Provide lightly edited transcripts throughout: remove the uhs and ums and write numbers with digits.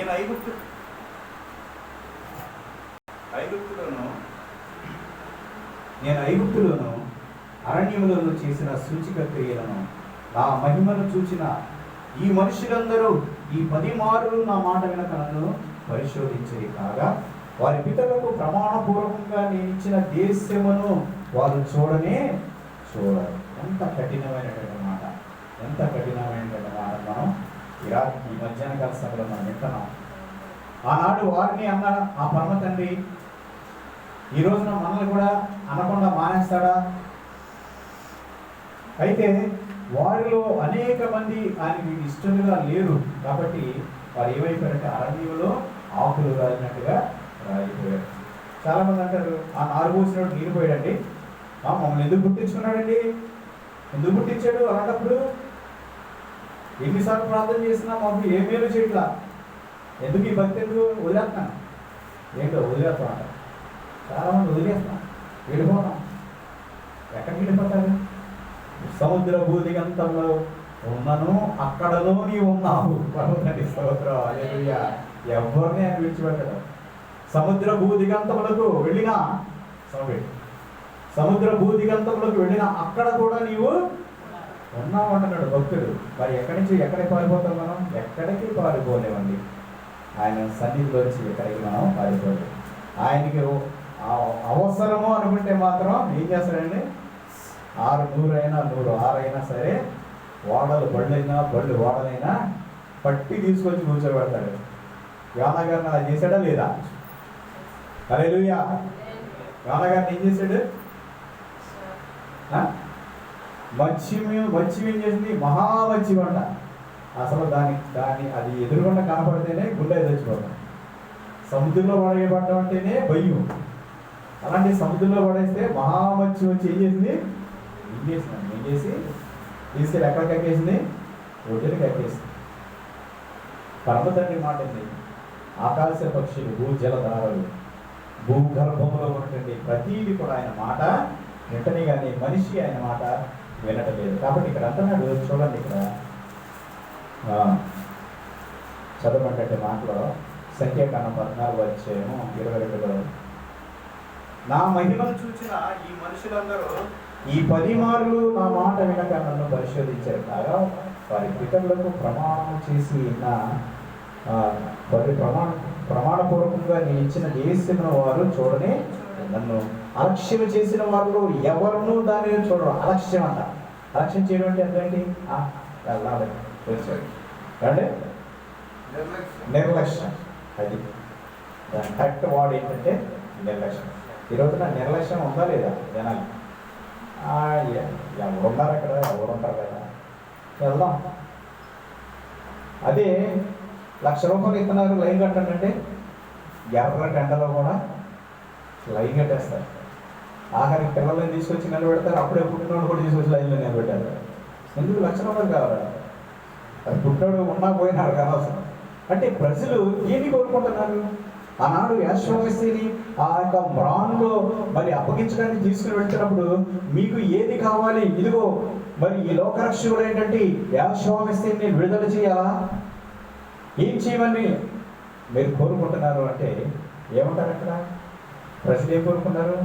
నేను ఐగుప్తులోను అరణ్యములను చేసిన సూచిక క్రియలను నా మహిమను చూచిన ఈ మనుషులందరూ ఈ 10 మారులు నా మాట వినక నన్ను పరిశోధించేది కాగా వారి పితరులకు ప్రమాణపూర్వకంగా నేను ఇచ్చిన దేశమును వారు చూడరు. ఎంత కఠినమైనటువంటి మాట, ఎంత కఠినమైనటువంటి మాట మనం ఈ మధ్యాహ్న కాల సభలో మనం వింటున్నాం. ఆనాడు వారిని అన్న ఆ పరమ తండ్రి ఈ రోజున మనల్ని కూడా అనకుండా మానేస్తాడా? అయితే వారిలో అనేక మంది ఆయనకి ఇష్టంగా లేరు కాబట్టి వారు ఏమైపోయారంటే అరణ్యంలో ఆకులు రాలినట్టుగా రాలిపోయారు. చాలామంది అంటారు, ఆ నారు పోసినప్పుడు నీరు పోయాడండి, మమ్మల్ని ఎందుకు పుట్టించుకున్నాడండి, ఎందుకు పుట్టించాడు? అలాంటప్పుడు ఎన్నిసార్లు ప్రార్థన చేసినా మాకు ఏ మేలు చేయట్లా, ఎందుకు ఈ భక్తి ఎందుకు వదిలేస్తాను, ఏంటో వదిలేస్తాం అంట. చాలామంది వదిలేస్తాం, వెళ్ళిపోతాం. ఎక్కడికి వెళ్ళిపోతారు? సముద్ర భూదిగంతంలో ఉన్నను అక్కడలో నీవు ఉన్నావు. పర్వతాన్ని స్తోత్రం, హల్లెలూయా. ఎవరిని ఆయన విడిచిపెట్టడం. సముద్ర భూదిగంతములకు వెళ్ళినా సముద్ర భూదిగంతములకు వెళ్ళినా అక్కడ కూడా నీవు ఉన్నావు అంటున్నాడు భక్తుడు. మరి ఎక్కడి నుంచి ఎక్కడికి పారిపోతాం మనం? ఎక్కడికి పారిపోలేమండి. ఆయన సన్నిధిలోంచి ఎక్కడికి మనం పారిపోలేము. ఆయనకి అవసరము అనుకుంటే మాత్రం ఏం చేస్తాడండి? 600 అయినా 106 అయినా సరే, బళ్ళు ఓడలైనా పట్టి తీసుకొచ్చి కూర్చోబెడతాడు. యోనా గారిని అలా చేశాడా లేదా? హల్లెలూయా. యోనా గారిని ఏం చేశాడు? మత్స్యం ఏం చేసింది? మహామత్స్యం అంట. అసలు దాని అది ఎదురుగుండా కనపడితేనే గుండె తెచ్చిపోతాం. సముద్రంలో పడేయబడటం అంటేనే భయం. అలాంటి సముద్రంలో పడేస్తే మహామత్స్యం వచ్చి ఏం చేసింది? ఏం చేసి తీసుకెళ్ళి ఎక్కడికి ఎక్కేసింది? ఒడ్డుకి ఎక్కేసింది. పరమ తండ్రి మాట ఏంటి? ఆకాశ పక్షులు, భూజలధారలు, భూగర్భంలో ఉన్నటువంటి ప్రతీది కూడా ఆయన మాట వింటనే కానీ మనిషి ఆయన మాట వినటం లేదు. కాబట్టి ఇక్కడ అంటున్నాడు, చూడండి, ఇక్కడ చదవమంటే మాటలో సంఖ్యాకాండం 14:22 నా మహిమను చూసిన ఈ మనుషులందరూ ఈ 10 మారులు నా మాట వినక నన్ను పరిశోధించారు కాగా వారి పితరులకు ప్రమాణం చేసి ప్రమాణపూర్వకంగా నేను ఇచ్చిన దేశమును వారు చూడని నన్ను అలక్ష్యం చేసిన వారు ఎవరినూ దానిని చూడరు. అలక్ష్యం అంట. అలక్ష్యం చేయడం అంటే అదేంటి? అంటే నిర్లక్ష్యం. అది దాని కరెక్ట్ వాడు ఏంటంటే నిర్లక్ష్యం. ఈ రోజున నిర్లక్ష్యం ఉందా లేదా జనాలు? ఎవరున్నారు అక్కడ? ఎవరుంటారు కదా, వెళ్దాం. అదే ₹1,00,000 ఇస్తున్నారు, లైన్ కట్టండి, ఎర్ర గంటలో కూడా లైన్ కట్టేస్తారు. ఆఖరికి పిల్లల్ని తీసుకొచ్చి నిలబెడతారు. అప్పుడే పుట్టినోడు కూడా తీసుకొచ్చి లైన్లో నిలబెట్టారు. ఎందుకు ₹1,00,000 కావాలి? అది పుట్టినోడు ఉన్నా పోయినాడు కానవసరం. అంటే ప్రజలు ఏమి కోరుకుంటున్నారు? ఆనాడు యాశ్వమస్తిని ఆ యొక్క మ్రాన్లో మరి అప్పగించడానికి తీసుకుని వెళ్తున్నప్పుడు మీకు ఏది కావాలి? ఇదిగో మరి ఈ లోకరక్షకుడు ఏంటంటే యాశ్వమస్తిని విడుదల చేయాలా? ఏం చేయమని మీరు కోరుకుంటున్నారు అంటే ఏమంటారు అక్కడ? ప్రజలు ఏం కోరుకున్నారు?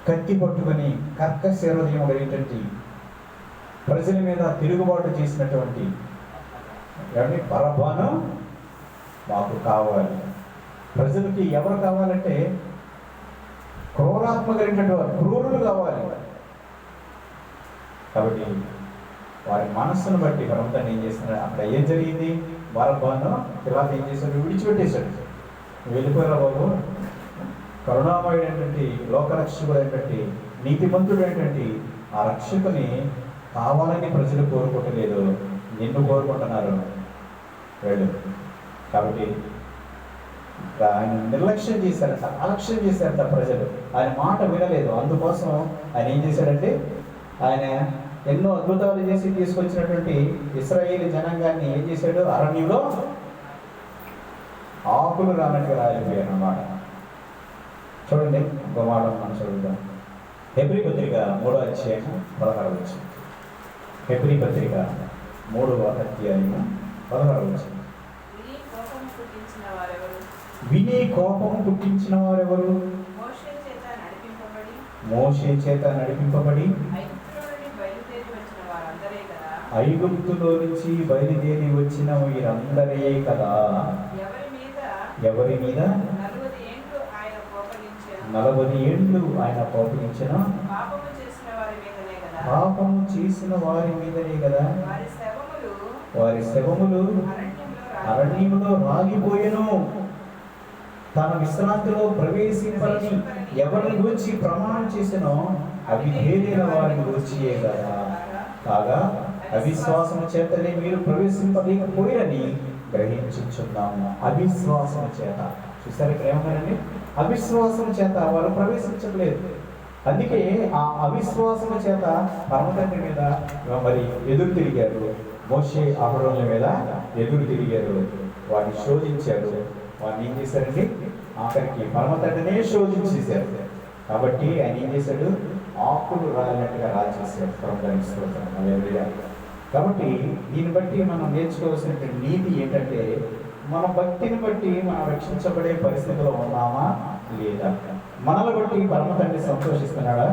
కత్తి పట్టుకొని కర్కశరోధయం కలిగినటువంటి ప్రజల మీద తిరుగుబాటు చేసినటువంటి బరబ్బను మాకు కావాలి. ప్రజలకి ఎవరు కావాలంటే క్రూరాత్మ కలిగినటువంటి వారు, క్రూరులు కావాలి. కాబట్టి వారి మనస్సును బట్టి ప్రభుత్వాన్ని ఏం చేస్తున్నారు? అక్కడ ఏం జరిగింది? బరబ్బను తర్వాత ఏం చేశాడు? విడిచిపెట్టేశాడు. వెళ్ళిపోయారు బాబు. కరుణామయుడు ఏంటంటే, లోకరక్షకుడు ఏంటంటే, నీతిమంతుడు ఏంటంటే ఆ రక్షకుని కావాలని ప్రజలు కోరుకోవట్లేదు, నిన్ను కోరుకుంటున్నారు వెళ్ళు. కాబట్టి ఆయన నిర్లక్ష్యం చేశారట, అలక్ష్యం చేశారట ప్రజలు. ఆయన మాట వినలేదు. అందుకోసం ఆయన ఏం చేశాడంటే, ఆయన ఎన్నో అద్భుతాలు చేసి తీసుకొచ్చినటువంటి ఇశ్రాయేలు జనాంగాన్ని ఏం చేశాడు? అరణ్యంలో ఆకులు రానట్టుగా రాలిపోయారు అన్నమాట. చూడండి, ఇంకో మాట మనం చదువుతాం. హెబ్రీ పత్రిక 3వ అధ్యాయం 16వ వచనం. హెబ్రీ పత్రిక 3వ అధ్యాయం 16వ వచనం. పుట్టించిన వారెవరు? విని కోపము పుట్టించిన వారెవరు? మోషే చేత నడిపింపబడి మోషే చేత నడిపింపబడి ఐగుప్తులో నుంచి బయలుదేరి వచ్చిన ఐగుప్తులో నుంచి బయలుదేరి వచ్చిన వారందరే కదా. వీరందరే కదా. ఎవరి మీద ఎవరి మీద 40 ఏండ్లు ఆయన కోపగించెను. 40 ఏండ్లు ఆయన కోపగించిన పాపము చేసిన వారి మీదనే కదా. పాపము చేసిన వారి మీదనే కదా. వారి శవములు అరణ్యంలో రాగిపోయెను. తన విశ్రాంతిలో ప్రవేశింపని ఎవరిని గురించి ప్రమాణం చేసినో అవి తేలిన వారిని గురించియే కదా. కాగా అవిశ్వాసము చేతనే మీరు ప్రవేశింపలేకపోయారని గ్రహించుచున్నాము. అవిశ్వాసము చేత. చూసారు ఇక్కడ ఏమన్నారండి? అవిశ్వాసం చేత వారు ప్రవేశించట్లేదు. అందుకే ఆ అవిశ్వాసము చేత పరమతండ్రి మీద మరి ఎదురు తిరిగారు. మోషే అహరోనుల మీద ఎదురు తిరిగారు. వారిని శోధించారు. వారిని ఏం చేశారండి? ఆఖరికి పరమతండ్రినే శోధించేశారు. కాబట్టి ఆయన ఏం చేశాడు? ఆకులు రాలినట్టుగా రాజేశాడు. పరమతండ్రి స్తోత్రం. హల్లెలూయా. కాబట్టి దీన్ని బట్టి మనం నేర్చుకోవాల్సినటువంటి నీతి ఏంటంటే, మన భక్తిని బట్టి మనం రక్షించబడే పరిస్థితిలో ఉన్నామా లేదా, మనల్ని బట్టి పరమతండ్రి సంతోషిస్తున్నాడా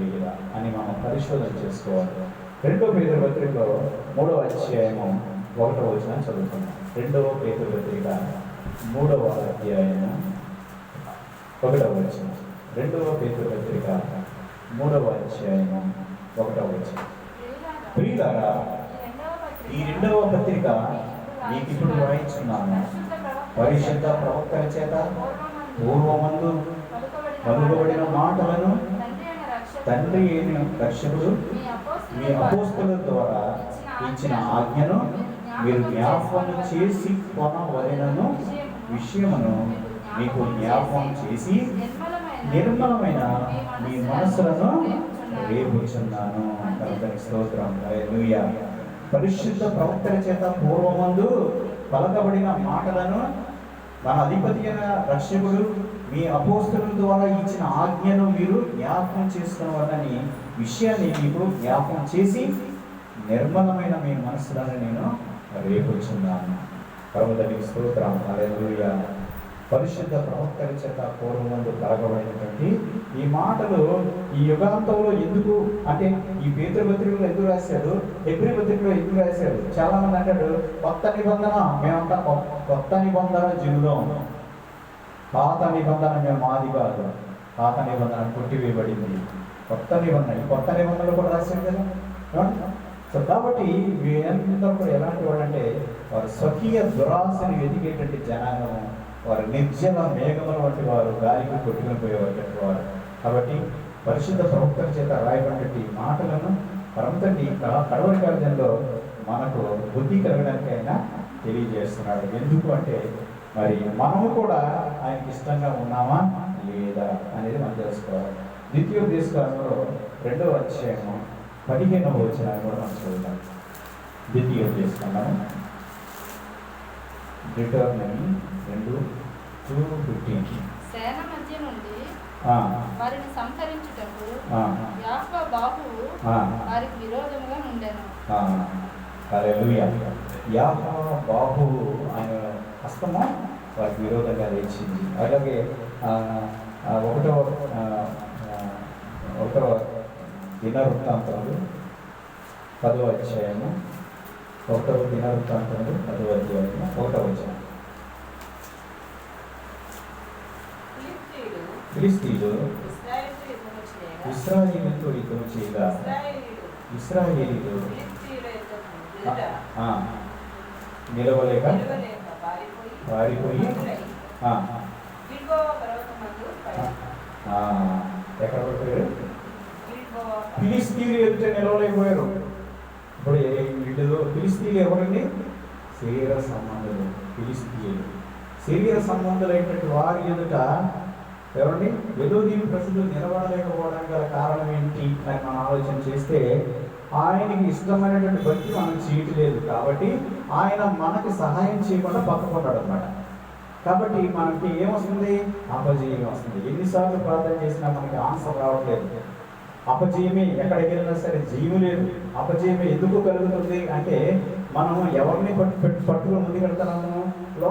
లేదా అని మనం పరిశోధన చేసుకోవాలి. 2 పేతురు పత్రికలో 3వ అధ్యాయము 1వ వచనం చదువుతున్నాం. 2వ పేతురు పత్రిక 3వ అధ్యాయము 1వ వచనం. 2వ పేతురు పత్రిక 3వ అధ్యాయము 1వ వచనం. ప్రియులారా, ఈ 2వ పత్రిక మీకు ఇప్పుడు రాయించున్నాను. పరిశుద్ధ ప్రవక్తల చేత పూర్వమందు పలుకబడిన మాటలను తండ్రి అయిన రక్షకుడు మీ అపోస్తలుల ద్వారా ఇచ్చిన ఆజ్ఞను మీరు జ్ఞాపకం చేసి కొనవలెనను విషయమును మీకు జ్ఞాపకం చేసి నిర్మలమైన మీ మనసులను రేపుచున్నాను. కనుక స్తోత్రం. హల్లెలూయా. పరిశుద్ధ ప్రవక్తల చేత పూర్వమందు పలకబడిన మాటలను మన అధిపతి అయిన రక్షకుడు మీ అపోస్తలుల ద్వారా ఇచ్చిన ఆజ్ఞను మీరు జ్ఞాపకం చేసుకున్నవారని విషయాన్ని మీకు జ్ఞాపకం చేసి నిర్మలమైన మీ మనసులను నేను రేపుచున్నాను. పరమతండ్రికి స్తోత్రం. హల్లెలూయా. పరిశుద్ధ ప్రవక్తల చేత పూర్వమందు పలకబడినటువంటి ఈ మాటలు ఈ యుగాంతంలో ఎందుకు అంటే ఈ పేతురు పత్రికలో ఎందుకు రాశాడు, హెబ్రీ పత్రికలో ఎందుకు రాశాడు? చాలా మంది అంటాడు కొత్త నిబంధన మేమంతా కొత్త నిబంధన జనులం, పాత నిబంధన మేము ఆది కాదు, పాత నిబంధన కొట్టివేయబడింది, కొత్త నిబంధన. ఈ కొత్త నిబంధనలు కూడా రాశాడు కదా. సో కాబట్టి వీరందరూ కూడా ఎలాంటి వాడు అంటే వారు స్వకీయ దురాశని వెతికేటువంటి జనాంగము, వారు నిర్జల మేఘముల వంటి వారు, గాలికి కొట్టుకుని పోయేటువంటి వారు. కాబట్టి పరిశుద్ధ ప్రవక్తల చేత రాయబడినటువంటి మాటలను పరమతండ్రి కడవరి కార్యంలో మనకు బుద్ధి కలగడానికి ఆయన తెలియజేస్తున్నాడు. ఎందుకు అంటే మరి మనము కూడా ఆయనకి ఇష్టంగా ఉన్నామా లేదా అనేది మనం తెలుసుకోవాలి. ద్వితీయోపదేశకాండంలో 2వ అధ్యాయము 15వ వచనాన్ని కూడా మనం చదువుతాం. ద్వితీయోపదేశకాండము డిటర్మినీ 2:15. సేన మధ్య నుండి వారిని సంహరించుటకు యాహోవా బాహువు వారికి విరోధముగా ఉండెను. హల్లెలూయా. యాహోవా బాహువు ఆయన హస్తము వారికి విరోధంగా లేచింది. అలాగే 1వ దినవృత్తాంతములు 10వ అధ్యాయము 1వ దినవృత్తాంతములు 10వ అధ్యాయము 1వ వచనం. ఫిలిష్తీయులు ఇశ్రాయేలుతో యుద్ధం చేయగా ఇశ్రాయేలీయులు నిలవలేక పారిపోయి ఎక్కడ పడిపోయారు? ఫిలిష్తీయులు ఎదుట నిలవలేకపోయారు. ఇప్పుడు వీళ్ళు ఫిలిష్తీయులు ఎవరండి? శరీర సంబంధులు. ఫిలిష్తీయులు శరీర సంబంధులైనటువంటి వారి ఎదుట ఎవరండి? యెహోవా ప్రజలు నిలబడలేకపోవడానికి గల కారణం ఏంటి అని మనం ఆలోచన చేస్తే, ఆయనకి ఇష్టమైనటువంటి భక్తి మనం చేయట్లేదు కాబట్టి ఆయన మనకి సహాయం చేయకుండా పక్కకున్నాడు అనమాట. కాబట్టి మనకి ఏమొస్తుంది? అపజయం వస్తుంది. ఎన్నిసార్లు ప్రార్థన చేసినా మనకి ఆన్సర్ రావట్లేదు. అపజయమే. ఎక్కడికి వెళ్ళినా సరే జయము లేదు. అపజయమే ఎందుకు కలుగుతుంది అంటే మనం ఎవరిని పట్టుకుని ముందుకెళ్తున్నాము?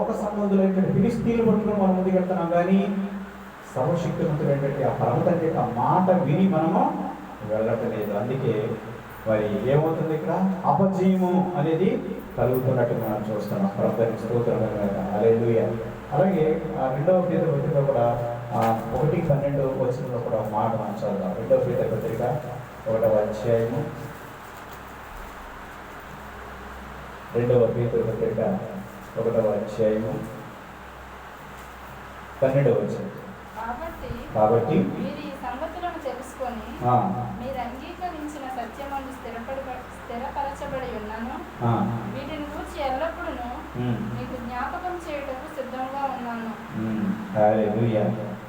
లోక సంబంధులైన ఫిలిస్తీన్లు పట్టుకుని మనం ముందుకెళ్తున్నాం, కానీ సర్వశక్తివంతుడైనటువంటి ఆ పరమ తండ్రి యొక్క మాట విని మనము వెళ్ళట్లేదు. అందుకే మరి ఏమవుతుంది, ఇక్కడ అపజయము అనేది కలుగుతున్నట్టు మనం చూస్తున్నాం. ప్రభువుకి స్తోత్రం. హల్లెలూయా. అలాగే రెండవ పేతురు పత్రిక కూడా 1:12 వచనంలో కూడా ఒక మాట మనం చదువుతాం. రెండవ పేతురు పత్రిక 1వ అధ్యాయము, 2వ పేతురు పత్రిక 1వ అధ్యాయము 12వ వచనం. కాబట్టి మీరు ఈ సంగతులను తెలుసుకొని మీరు అంగీకరించిన సత్యమందు స్థిరపరచబడి ఉన్నాను, వీటిని గురించి ఎల్లప్పుడూ మీకు జ్ఞాపకం చేయటకు సిద్ధంగా ఉన్నాను. హల్లెలూయా.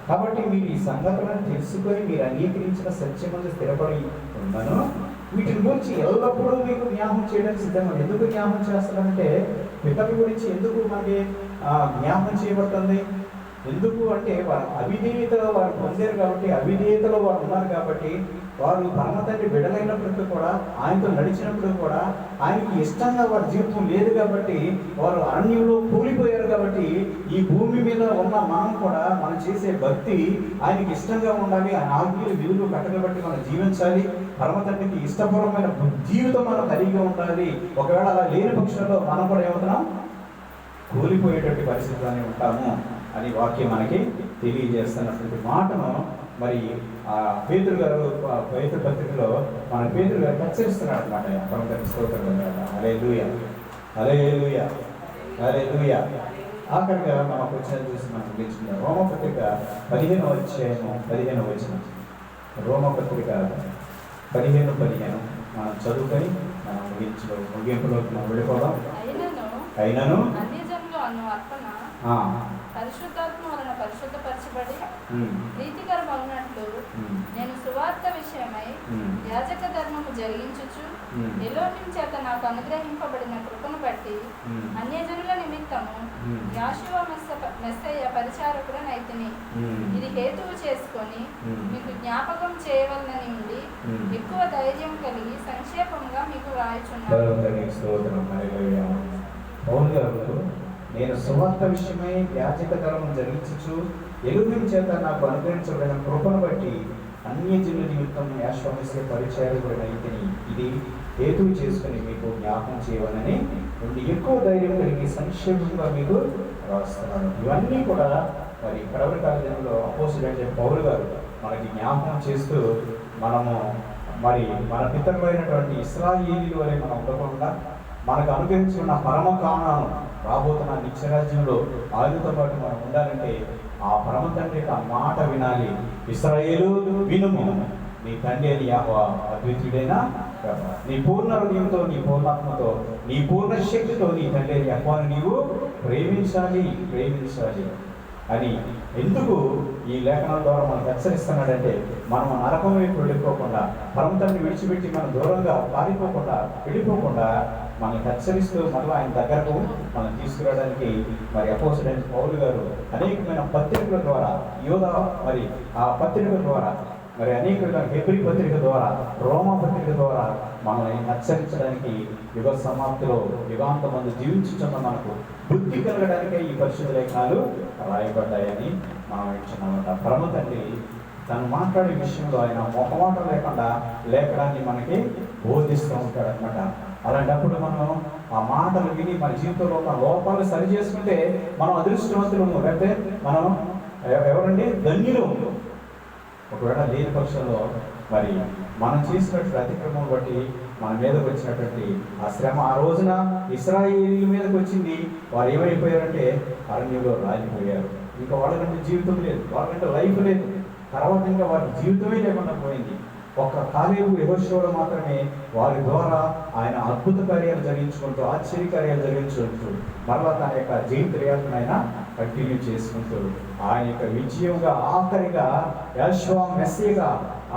కాబట్టి మీరు ఈ సంగతులను తెలుసుకొని మీరు అంగీకరించిన సత్యమందు స్థిరపడి ఉన్నాను, వీటిని గురించి ఎల్లప్పుడూ మీకు జ్ఞాపకం చేయడానికి సిద్ధంగా. ఎందుకు జ్ఞాపకం చేస్తారంటే, పితరుల గురించి ఎందుకు మనకి జ్ఞాపకం చేయబడుతుంది? ఎందుకు అంటే వారు అవిధేయతలో వారు పొందారు కాబట్టి, అవిధేయతలో వారు ఉన్నారు కాబట్టి, వారు పరమ తండ్రి బిడ్డలైనప్పటికీ కూడా, ఆయనతో నడిచినప్పుడు కూడా ఆయనకి ఇష్టంగా వారి జీవితం లేదు కాబట్టి, వారు అరణ్యంలో కూలిపోయారు కాబట్టి, ఈ భూమి మీద ఉన్న మనం కూడా మనం చేసే భక్తి ఆయనకి ఇష్టంగా ఉండాలి, ఆయన ఆజ్ఞలు విధులు కట్టబట్టి మనం జీవించాలి, పరమ తండ్రికి ఇష్టపూర్వమైన జీవితం మనం కలిగి ఉండాలి. ఒకవేళ అలా లేని పక్షంలో మనం కూడా ఏమవుతున్నాం, కూలిపోయేటువంటి పరిస్థితిలోనే ఉంటాము అని వాక్యం మనకి తెలియజేస్తున్నటువంటి మాటను మరి పేతురు గారు పేతురు పత్రికలో మన పేతురు గారు హెచ్చరిస్తున్నాడు అనమాట. పరమతండ్రి స్తోత్రం. హల్లెలూయా, హల్లెలూయా, హల్లెలూయా. ఆఖరిగా మనం వచ్చిన చూసి మనం ముగించుకుందాం. రోమపత్రిక 15వ అధ్యాయము 15వ వచనం. రోమపత్రిక 15:15 మనం చదువుకొని మనం ముగింపులోకి మనం వెళ్ళిపోదాం. అయినను పరిశుద్ధాత్మ వలన పరిశుద్ధపరచబడి ప్రీతికరమగునట్లు నేను సువార్త విషయమై యాజక ధర్మము జరిగించుచు ఎలోహిం చేత నాకు అనుగ్రహింపబడిన కృపను బట్టి అన్యజనుల నిమిత్తము యాషువ మెస్సయ్య పరిచారకుడనైతిని. ఇది హేతువు చేసుకొని మీకు జ్ఞాపకం చేయవలనని ఉండి ఎక్కువ ధైర్యం కలిగి సంక్షేపంగా మీకు రాయుచున్నాను. నేను సువార్త విషయమై యాజక ధర్మం జరిగించుచు ఎలోహిం చేత నాకు అనుగ్రహించబడిన కృపను బట్టి అన్యజనుల నిమిత్తం యాశ్వమస్య పరిచారకుడనైతిని. ఇది హేతువు చేసుకుని మీకు జ్ఞాపకం చేయవలని నుండి ఎక్కువ ధైర్యం కలిగి సంక్షేమంగా మీకు రాస్తున్నాను. ఇవన్నీ కూడా మరి కడవరి కాలంలో అపోస్తులైన పౌలు గారు మనకి జ్ఞాపకం చేస్తూ, మనము మరి మన పితరులైనటువంటి ఇశ్రాయేలీయుల వలె మనం ఉండకుండా మనకు అనుగ్రహించుకున్న పరమ కారణాలను రాబోతున్న నిత్యరాజ్యంలో ఆయనతో పాటు మనం ఉండాలంటే ఆ పరమ తండ్రి యొక్క మాట వినాలి. ఇశ్రాయేలు వినుము, నీ తండ్రి అని యెహోవా అద్వితీయుడైన నీ పూర్ణ హృదయంతో, నీ పూర్ణాత్మతో, నీ పూర్ణ శక్తితో నీ తండ్రి అని యెహోవాను నీవు ప్రేమించాలి అని ఎందుకు ఈ లేఖనాల ద్వారా మనకు హెచ్చరిస్తున్నాడంటే, మనం నరకం వైపు వెళ్ళిపోకుండా, పరమ తండ్రిని విడిచిపెట్టి మనం దూరంగా పారిపోకుండా, వెళ్ళిపోకుండా మనల్ని హెచ్చరిస్తూ మరలా ఆయన దగ్గరకు మనం తీసుకురావడానికి మరి అపోస్తలుడైన పౌలు గారు అనేకమైన పత్రికల ద్వారా, యోధా మరి ఆ పత్రిక ద్వారా, మరి అనేక హెబ్రీ పత్రిక ద్వారా, రోమా పత్రిక ద్వారా మనల్ని హెచ్చరించడానికి యుగ సమాప్తిలో యుగాంతమందు జీవించుతున్న మనకు బుద్ధి కలగడానికే ఈ పరిశుద్ధ లేఖనాలు రాయబడ్డాయని మనం ఇచ్చున్నామంట. పరమ తండ్రి తను మాట్లాడే విషయంలో ఆయన మొహమాటం లేకుండా లేఖనాన్ని మనకి బోధిస్తూ ఉంటాడు అనమాట. అలాంటప్పుడు మనం ఆ మాటలు విని మన జీవితంలో ఉన్న లోపాలు సరి చేసుకుంటే మనం అదృష్టవంతులము, లేకపోతే మనం ఎవరండి ధన్యులు. ఒకవేళ లేని పక్షంలో మరి మనం చేసినటువంటి అతిక్రమం బట్టి మన మీదకి వచ్చినటువంటి ఆ శ్రమ, ఆ రోజున ఇశ్రాయేలీయుల మీదకి వచ్చింది. వారు ఏమైపోయారంటే అరణ్యంలో రాలిపోయారు. ఇంకా వాళ్ళకంటే జీవితం లేదు, వాళ్ళకంటే లైఫ్ లేదు. తర్వాత ఇంకా వారి జీవితమే లేకుండా పోయింది. ఒక్క కాలేబు యెహోషువ మాత్రమే వారి ద్వారా ఆయన అద్భుత కార్యాలు జరిగించుకుంటూ, ఆశ్చర్య కార్యాలు జరిగించుకుంటూ, మరలా తన యొక్క జయంత్రయాత్రను ఆయన కంటిన్యూ చేసుకుంటూ, ఆయన యొక్క విజయంగా ఆఖరిగా యెహోషువ మెస్సీగా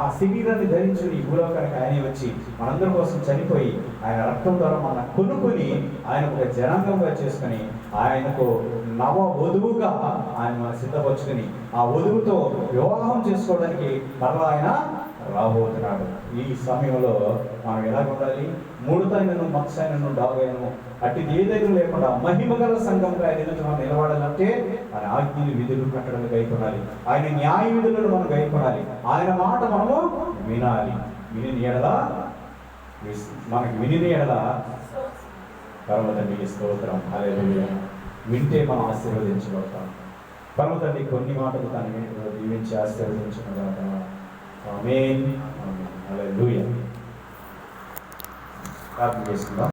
ఆ శరీరాన్ని ధరించి ఈ భూలోకానికి ఆయనే వచ్చి మనందరి కోసం చనిపోయి ఆయన రక్తం ద్వారా మన కొనుక్కొని ఆయన ఒక జనాంగంగా చేసుకుని ఆయనకు నవ వధువుగా ఆయన మనం సిద్ధపరచుకుని ఆ వధువుతో వివాహం చేసుకోవడానికి మరలా ఆయన రాబోతున్నాడు. ఈ సమయంలో మనం ఎలా ఉండాలి? మూడుతైనను మత్సైనను డాగైనను అటు ఏదైనా లేకుండా మహిమగల సంఘంగా ఆయన ఎదుట మనం నిలబడాలంటే ఆయన ఆజ్ఞలు విధులు కట్టడలు గైకొనాలి. ఆయన న్యాయ విధులను మనం గైకొనాలి. ఆయన మాట మనము వినాలి. విని ఎడల మనకి విని ఎడల పరమ తండ్రికి స్తోత్రం. హల్లెలూయా. వింటే మనం ఆశీర్వదించబడతాం. పరమ తండ్రి కొన్ని మాటలు తను దీవించి ఆశీర్వదించిన తర్వాత ఆమేన్. హల్లెలూయా. ప్రార్థన చేసుకుందాం.